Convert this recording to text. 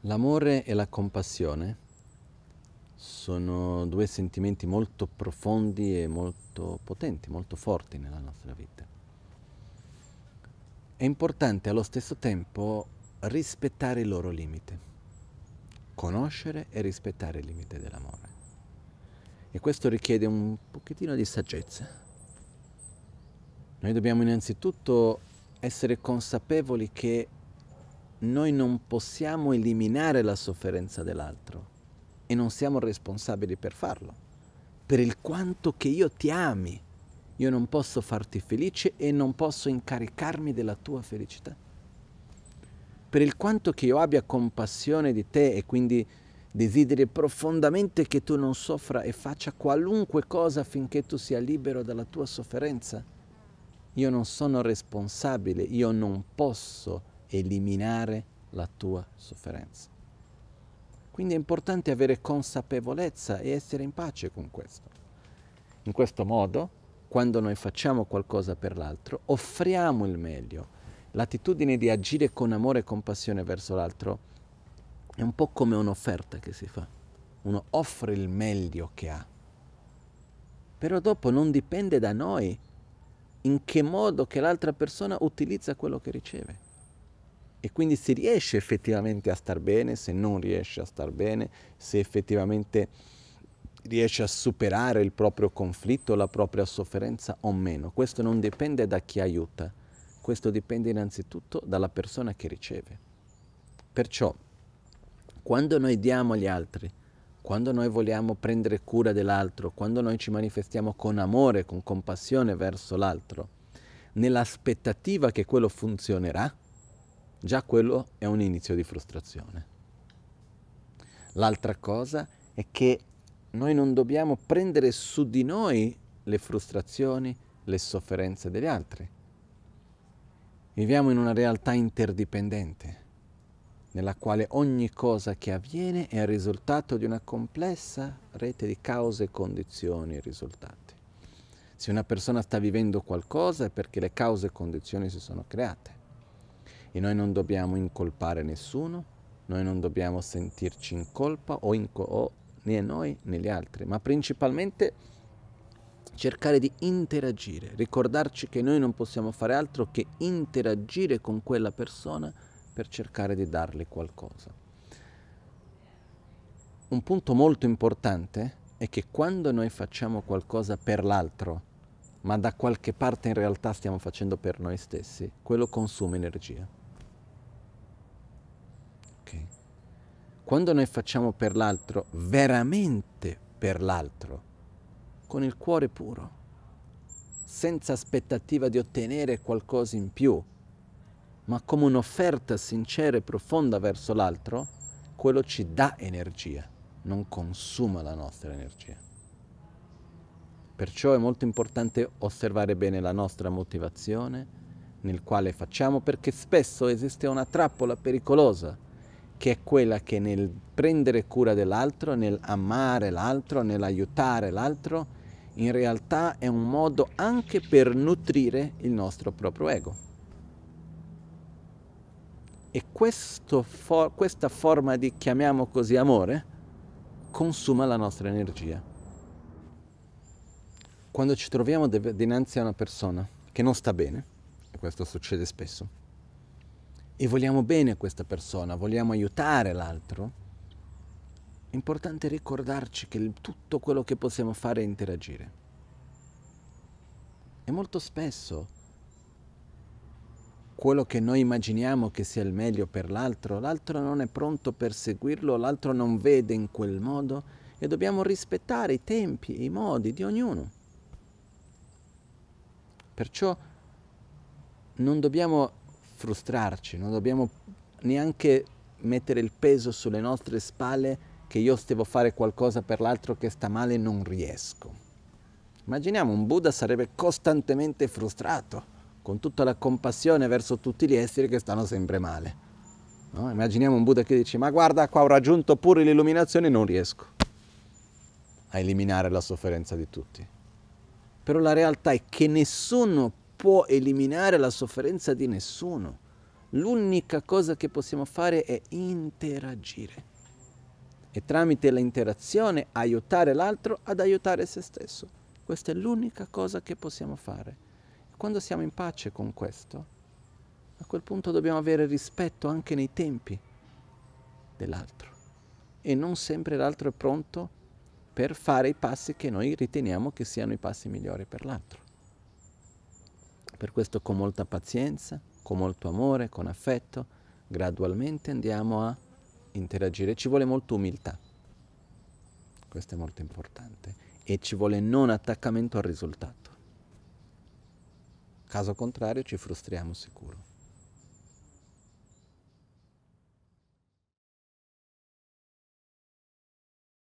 L'amore e la compassione sono due sentimenti molto profondi e molto potenti, molto forti nella nostra vita. È importante allo stesso tempo rispettare il loro limite, conoscere e rispettare il limite dell'amore. E questo richiede un pochettino di saggezza. Noi dobbiamo innanzitutto essere consapevoli che noi non possiamo eliminare la sofferenza dell'altro e non siamo responsabili per farlo. Per il quanto che io ti ami, io non posso farti felice e non posso incaricarmi della tua felicità. Per il quanto che io abbia compassione di te e quindi desideri profondamente che tu non soffra e faccia qualunque cosa affinché tu sia libero dalla tua sofferenza, io non sono responsabile, io non posso eliminare la tua sofferenza. Quindi è importante avere consapevolezza e essere in pace con questo. In questo modo, quando noi facciamo qualcosa per l'altro, offriamo il meglio. L'attitudine di agire con amore e compassione verso l'altro è un po' come un'offerta che si fa. Uno offre il meglio che ha. Però dopo non dipende da noi in che modo che l'altra persona utilizza quello che riceve. E quindi si riesce effettivamente a star bene, se non riesce a star bene, se effettivamente riesce a superare il proprio conflitto, la propria sofferenza o meno. Questo non dipende da chi aiuta, questo dipende innanzitutto dalla persona che riceve. Perciò, quando noi diamo agli altri, quando noi vogliamo prendere cura dell'altro, quando noi ci manifestiamo con amore, con compassione verso l'altro, nell'aspettativa che quello funzionerà, già quello è un inizio di frustrazione. L'altra cosa è che noi non dobbiamo prendere su di noi le frustrazioni, le sofferenze degli altri. Viviamo in una realtà interdipendente, nella quale ogni cosa che avviene è il risultato di una complessa rete di cause, condizioni e risultati. Se una persona sta vivendo qualcosa è perché le cause e condizioni si sono create. E noi non dobbiamo incolpare nessuno, noi non dobbiamo sentirci in colpa o né noi né gli altri, ma principalmente cercare di interagire, ricordarci che noi non possiamo fare altro che interagire con quella persona per cercare di darle qualcosa. Un punto molto importante è che quando noi facciamo qualcosa per l'altro, ma da qualche parte in realtà stiamo facendo per noi stessi, quello consuma energia. Okay. Quando noi facciamo per l'altro, veramente per l'altro, con il cuore puro, senza aspettativa di ottenere qualcosa in più, ma come un'offerta sincera e profonda verso l'altro, quello ci dà energia, non consuma la nostra energia. Perciò è molto importante osservare bene la nostra motivazione nel quale facciamo, perché spesso esiste una trappola pericolosa, che è quella che nel prendere cura dell'altro, nel amare l'altro, nell'aiutare l'altro, in realtà è un modo anche per nutrire il nostro proprio ego. E questa forma di, chiamiamo così, amore, consuma la nostra energia. Quando ci troviamo dinanzi a una persona che non sta bene, e questo succede spesso, e vogliamo bene a questa persona, vogliamo aiutare l'altro, è importante ricordarci che tutto quello che possiamo fare è interagire. E molto spesso quello che noi immaginiamo che sia il meglio per l'altro non è pronto per seguirlo, l'altro non vede in quel modo e dobbiamo rispettare i tempi e i modi di ognuno. Perciò non dobbiamo frustrarci, non dobbiamo neanche mettere il peso sulle nostre spalle che io devo fare qualcosa per l'altro che sta male e non riesco. Immaginiamo un Buddha sarebbe costantemente frustrato, con tutta la compassione verso tutti gli esseri che stanno sempre male. No? Immaginiamo un Buddha che dice: ma guarda, qua ho raggiunto pure l'illuminazione e non riesco a eliminare la sofferenza di tutti. Però la realtà è che nessuno può eliminare la sofferenza di nessuno. L'unica cosa che possiamo fare è interagire e tramite l'interazione aiutare l'altro ad aiutare se stesso. Questa è l'unica cosa che possiamo fare. Quando siamo in pace con questo, a quel punto dobbiamo avere rispetto anche nei tempi dell'altro e non sempre l'altro è pronto per fare i passi che noi riteniamo che siano i passi migliori per l'altro. Per questo con molta pazienza, con molto amore, con affetto, gradualmente andiamo a interagire. Ci vuole molta umiltà, questo è molto importante, e ci vuole non attaccamento al risultato. Caso contrario ci frustriamo sicuro.